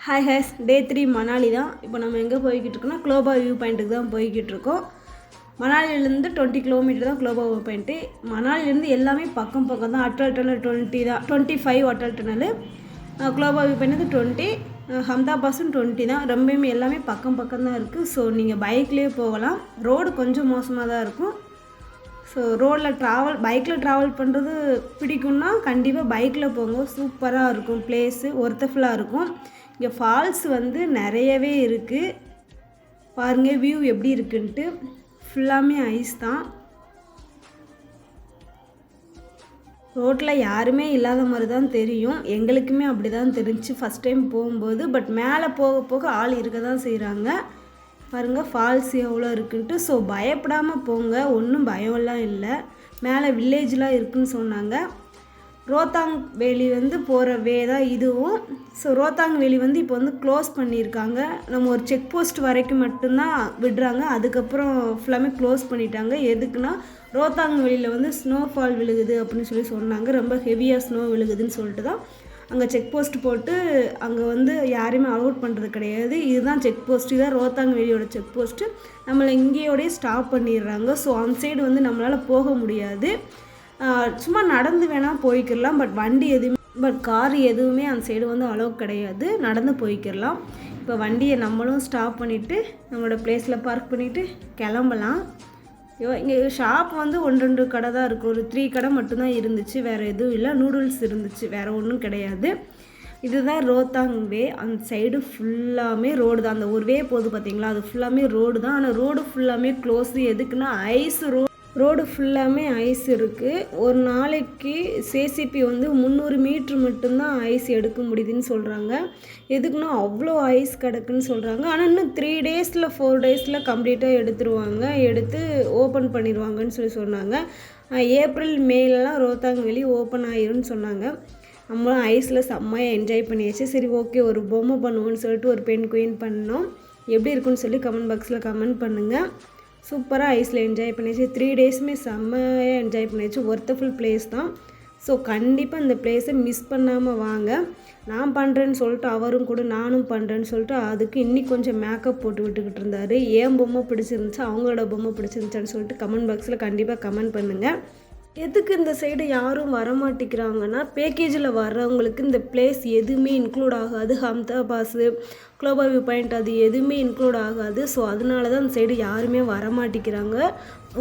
Hi has டே 3 மணாலி தான். இப்போ நம்ம எங்கே போய்கிட்டு இருக்கோம்னா குளோபா வியூ பாயிண்ட்டுக்கு தான் போய்கிட்டு இருக்கோம். மணாலியிலேருந்து 20 கிலோமீட்டர் தான் குளோபா வியூ பாயிண்ட்டு. மணாலிலேருந்து எல்லாமே பக்கம் பக்கம் தான். அட்டல் டனல் 20 தான், 25 அட்டல் டனல். குளோபா வியூ பாயிண்ட் 20, ஹம்தாபாஸும் 20 தான். ரொம்பவுமே எல்லாமே பக்கம் பக்கம் தான் இருக்குது. ஸோ நீங்கள் பைக்லேயே போகலாம். ரோடு கொஞ்சம் மோசமாக தான் இருக்கும். ஸோ பைக்கில் ட்ராவல் பண்ணுறது பிடிக்கும்னா கண்டிப்பாக பைக்கில் போங்க. சூப்பராக இருக்கும், பிளேஸு ஒர்த்தஃபுல்லாக இருக்கும். இங்கே ஃபால்ஸ் நிறையவே இருக்குது. பாருங்கள் வியூ எப்படி இருக்குன்ட்டு. ஃபுல்லாமே ஐஸ் தான். ரோட்டில் யாருமே இல்லாத மாதிரி தான் தெரியும். எங்களுக்குமே அப்படி தான் தெரிஞ்சு ஃபஸ்ட் டைம் போகும்போது. பட் மேலே போக போக ஆள் இருக்க தான் செய்கிறாங்க. பாருங்கள் ஃபால்ஸ் எவ்வளோ இருக்குன்ட்டு. ஸோ பயப்படாமல் போங்க, ஒன்றும் பயம்லாம் இல்லை. மேலே வில்லேஜ்லாம் இருக்குதுன்னு சொன்னாங்க. ரோத்தாங் வேலி போகிற வே தான் இதுவும். ஸோ ரோத்தாங் வேலி இப்போ க்ளோஸ் பண்ணியிருக்காங்க. நம்ம ஒரு செக் போஸ்ட் வரைக்கும் மட்டும்தான் விடுறாங்க. அதுக்கப்புறம் ஃபுல்லாமே க்ளோஸ் பண்ணிட்டாங்க. எதுக்குன்னா ரோத்தாங் வேலியில் ஸ்னோஃபால் விழுகுது அப்படின்னு சொன்னாங்க. ரொம்ப ஹெவியாக ஸ்னோ விழுகுதுன்னு சொல்லிட்டு தான் அங்கே செக் போஸ்ட் போட்டு அங்கே யாரையுமே அலோட் பண்ணுறது கிடையாது. இதுதான் செக் போஸ்ட், இதுதான் ரோத்தாங் வேலியோட செக் போஸ்ட்டு. நம்மளை இங்கேயோடய ஸ்டாப் பண்ணிடுறாங்க. ஸோ அந்த சைடு நம்மளால் போக முடியாது. சும்மா நடந்து வேணால் போய்க்கிடலாம். பட் கார் எதுவுமே அந்த சைடு அலோவ் கிடையாது. நடந்து போய்க்கிடலாம். இப்போ வண்டியை நம்மளும் ஸ்டாப் பண்ணிவிட்டு நம்மளோட பிளேஸில் பார்க் பண்ணிவிட்டு கிளம்பலாம். இங்கே ஷாப் 1-2 கடை தான் இருக்குது. ஒரு 3 கடை மட்டும்தான் இருந்துச்சு, வேறு எதுவும் இல்லை. நூடுல்ஸ் இருந்துச்சு, வேறு ஒன்றும் கிடையாது. இதுதான் ரோத்தாங் வே. அந்த சைடு ஃபுல்லாமே ரோடு தான். அந்த ஒரு வே போகுது பார்த்தீங்களா, அது ஃபுல்லாமே ரோடு தான். ஆனால் ரோடு ஃபுல்லாமே க்ளோஸு. எதுக்குன்னா ஐஸ் ரோடு ஃபுல்லாமே ஐஸ் இருக்குது. ஒரு நாளைக்கு சேசிபி 300 மீட்ரு மட்டும்தான் ஐஸ் எடுக்க முடியுதுன்னு சொல்கிறாங்க. எதுக்குன்னா அவ்வளோ ஐஸ் கிடக்குன்னு சொல்கிறாங்க. ஆனால் இன்னும் 3 டேஸில் 4 டேஸில் கம்ப்ளீட்டாக எடுத்து ஓப்பன் பண்ணிடுவாங்கன்னு சொன்னாங்க. ஏப்ரல் மேலலாம் ரோத்தாங் வேலி ஓப்பன் ஆயிரும்னு சொன்னாங்க. நம்மளும் ஐஸில் செம்மையாக என்ஜாய் பண்ணியாச்சு. சரி ஓகே, ஒரு பொம்மை பண்ணுவோன்னு சொல்லிட்டு ஒரு பென் குயின் பண்ணோம். எப்படி இருக்குன்னு சொல்லி கமெண்ட் பாக்ஸில் கமெண்ட் பண்ணுங்கள். சூப்பராக ஐஸில் என்ஜாய் பண்ணியாச்சு. 3 டேஸுமே செம்மையாக என்ஜாய் பண்ணியாச்சு. ஒர்த்தஃபுல் பிளேஸ் தான். ஸோ கண்டிப்பாக இந்த பிளேஸை மிஸ் பண்ணாமல் வாங்க. நான் பண்ணுறேன்னு சொல்லிட்டு அவரும் கூட நானும் பண்ணுறேன்னு சொல்லிட்டு அதுக்கு இன்னைக்கு கொஞ்சம் மேக்கப் போட்டு விட்டுக்கிட்டு இருந்தார். ஏன் பொம்மை பிடிச்சிருந்துச்சு, அவங்களோட பொம்மை பிடிச்சிருந்துச்சான்னு சொல்லிட்டு கமெண்ட் பாக்ஸில் கண்டிப்பாக கமெண்ட் பண்ணுங்கள். எதுக்கு இந்த சைடு யாரும் வரமாட்டேங்கிறாங்கன்னா, பேக்கேஜில் வர்றவங்களுக்கு இந்த பிளேஸ் எதுவுமே இன்க்ளூட் ஆகாது. ஹம்தாபாஸு, குளோபா வியூ பாயிண்ட் அது எதுவுமே இன்க்ளூட் ஆகாது. ஸோ அதனால தான் இந்த சைடு யாருமே வரமாட்டேங்கிறாங்க.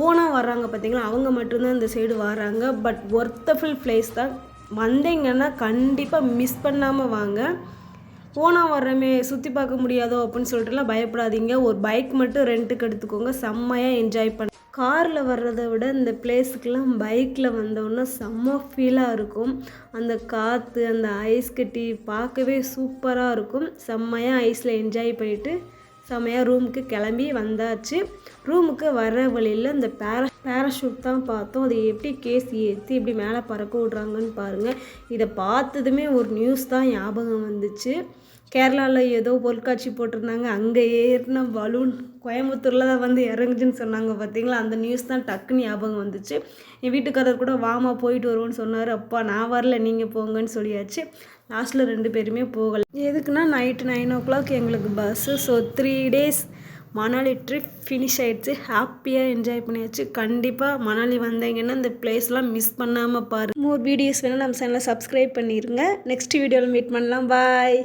ஓனாக வர்றாங்க பார்த்தீங்களா, அவங்க மட்டும்தான் இந்த சைடு வராங்க. பட் ஒர்த்தஃபுல் பிளேஸ் தான். வந்தீங்கன்னா கண்டிப்பாக மிஸ் பண்ணாமல் வாங்க. ஓனாக வர்றமே சுற்றி பார்க்க முடியாதோ அப்படின்னு சொல்லிட்டுலாம் பயப்படாதீங்க. ஒரு பைக் மட்டும் ரெண்ட்டுக்கு எடுத்துக்கோங்க. செம்மையாக என்ஜாய் பண்ண. காரில் வர்றதை விட இந்த பிளேஸுக்கெலாம் பைக்கில் வந்தோன்னா செம்ம ஃபீலாக இருக்கும். அந்த காற்று, அந்த ஐஸ் கட்டி பார்க்கவே சூப்பராக இருக்கும். செம்மையாக ஐஸில் என்ஜாய் பண்ணிவிட்டு செம்மையாக ரூமுக்கு கிளம்பி வந்தாச்சு. ரூமுக்கு வர்ற வழியில் இந்த பேராஷூட் தான் பார்த்தோம். அது எப்படி கேஸ் ஏற்றி எப்படி மேலே பறக்க விட்றாங்கன்னு பாருங்கள். இதை பார்த்ததுமே ஒரு நியூஸ் தான் ஞாபகம் வந்துச்சு. கேரளாவில் ஏதோ பொருட்காட்சி போட்டிருந்தாங்க, அங்கே ஏறின பலூன் கோயம்புத்தூரில் தான் இறங்குச்சுன்னு சொன்னாங்க பார்த்தீங்களா. அந்த நியூஸ் தான் டக்குன்னு ஞாபகம் வந்துச்சு. என் வீட்டுக்காரர் கூட வாமா போயிட்டு வருவோன்னு சொன்னார். அப்பா நான் வரல, நீங்கள் போங்கன்னு சொல்லியாச்சு. லாஸ்ட்டில் 2 பேருமே போகலை. எதுக்குன்னா நைட்டு 9 o'clock எங்களுக்கு bus. So 3 days Manali trip finish ஆகிடுச்சு. ஹாப்பியாக என்ஜாய் பண்ணியாச்சு. கண்டிப்பாக மணாலி வந்தீங்கன்னா இந்த பிளேஸ்லாம் மிஸ் பண்ணாமல் பாருங்கள். மோர் வீடியோஸ் வேணால் நம்ம சேனலை சப்ஸ்கிரைப் பண்ணிடுங்க. நெக்ஸ்ட் வீடியோவில் மீட் பண்ணலாம். பாய்.